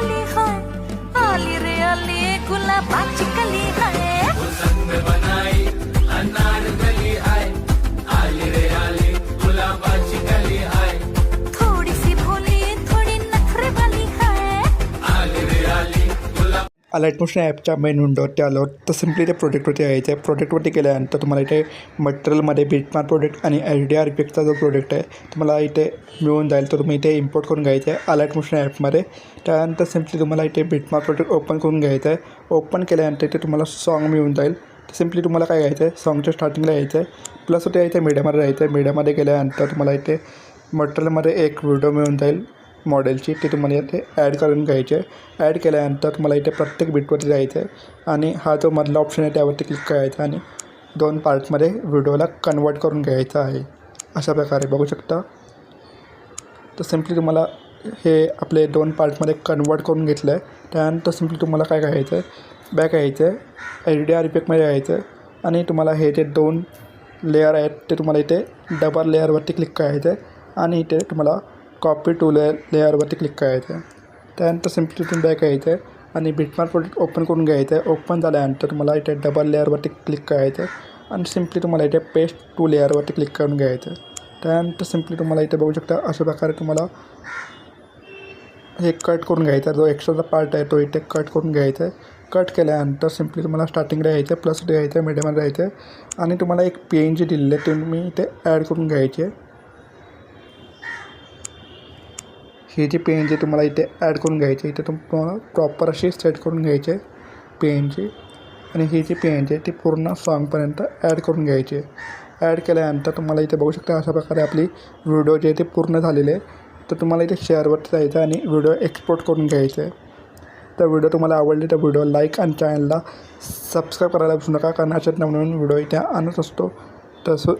कली हाय, आली रे आली गुलाबाची कली हाय. बनाई अनारकली हाय, आली रे आली गुलाबाची कली हाय, थोडीशी भोली थोडी नखरेवाली हाय. आली रे आली गुलाब. लाईट मोशन ॲपच्या मेन विंडोवरती आलो तर सिम्पली ते प्रोडक्टवरती यायचं आहे. प्रोडक्टवरती गेल्यानंतर तुम्हाला इथे मटेरियलमध्ये बिटमार्क प्रोडक्ट आणि HDR इफेक्टचा जो प्रोडक्ट आहे तुम्हाला इथे मिळून जाईल. तर तुम्ही इथे इम्पोर्ट करून घ्यायचं आहे लाईट मोशन ॲपमध्ये. त्यानंतर सिम्पली तुम्हाला इथे बिटमार्क प्रोडक्ट ओपन करून घ्यायचं आहे. ओपन केल्यानंतर इथे तुम्हाला सॉन्ग मिळून जाईल. तर सिम्पली तुम्हाला काय घ्यायचं आहे, सॉन्गच्या स्टार्टिंगला यायचं आहे. प्लस इथे इथे मीडियामध्ये राहायचं आहे. मीडियामध्ये गेल्यानंतर तुम्हाला इथे मटेरियलमध्ये एक व्हिडिओ मिळून जाईल मॉडेलची, ते तुम्हाला इथे ॲड करून घ्यायचे आहे. ॲड केल्यानंतर तुम्हाला इथे प्रत्येक बिटवरती जायचं आहे आणि हा जो मधला ऑप्शन आहे त्यावरती क्लिक करायचा आणि 2 पार्ट्समध्ये व्हिडिओला कन्वर्ट करून घ्यायचं आहे. अशा प्रकारे बघू शकता. तर सिम्पली तुम्हाला हे आपले 2 पार्ट्समध्ये कन्वर्ट करून घेतलं आहे. त्यानंतर सिम्पली तुम्हाला काय करायचं आहे, बॅक यायचं आहे, HDR इफेक्टमध्ये यायचं आहे आणि तुम्हाला हे जे 2 लेअर आहेत ते तुम्हाला इथे डबल लेअरवरती क्लिक करायचं आहे आणि इथे तुम्हाला कॉपी टू लेअरवरती क्लिक करायचं आहे. त्यानंतर सिम्पली तुम्ही बॅक यायचं आहे आणि बिटमार्क प्रोडक्ट ओपन करून घ्यायचं आहे. ओपन झाल्यानंतर तुम्हाला इथे डबल लेअरवरती क्लिक करायचं आहे आणि सिम्पली तुम्हाला इथे पेस्ट टू लेअरवरती क्लिक करून घ्यायचं आहे. त्यानंतर सिम्पली तुम्हाला इथे बघू शकता अशा प्रकारे तुम्हाला हे कट करून घ्यायचं आहे. जो एक्स्ट्राचा पार्ट आहे तो इथे कट करून घ्यायचा आहे. कट केल्यानंतर सिम्पली तुम्हाला स्टार्टिंगला यायचं आहे, प्लस यायचं आहे, मीडियममध्ये राहायचं आहे आणि तुम्हाला एक PNG दिलेलं आहे तुम्ही इथे ॲड करून घ्यायची आहे. ही जी PNG तुम्हाला इथे ॲड करून घ्यायची, इथे तुम्हाला प्रॉपर अशी सेट करून घ्यायची आहे PNG आणि ही जी PNG आहे ती पूर्ण सॉन्गपर्यंत ॲड करून घ्यायची आहे. ॲड केल्यानंतर तुम्हाला इथे बघू शकता अशा प्रकारे आपली व्हिडिओ जे आहे ते पूर्ण झालेले आहे. तर तुम्हाला इथे शेअरवरती जायचं आणि व्हिडिओ एक्सपोर्ट करून घ्यायचं आहे. तर व्हिडिओ तुम्हाला आवडली तर व्हिडिओ लाईक आणि चॅनलला सबस्क्राईब करायला विसरू नका, कारण अशाच नवनवीन व्हिडिओ इथे आणत असतो. तसं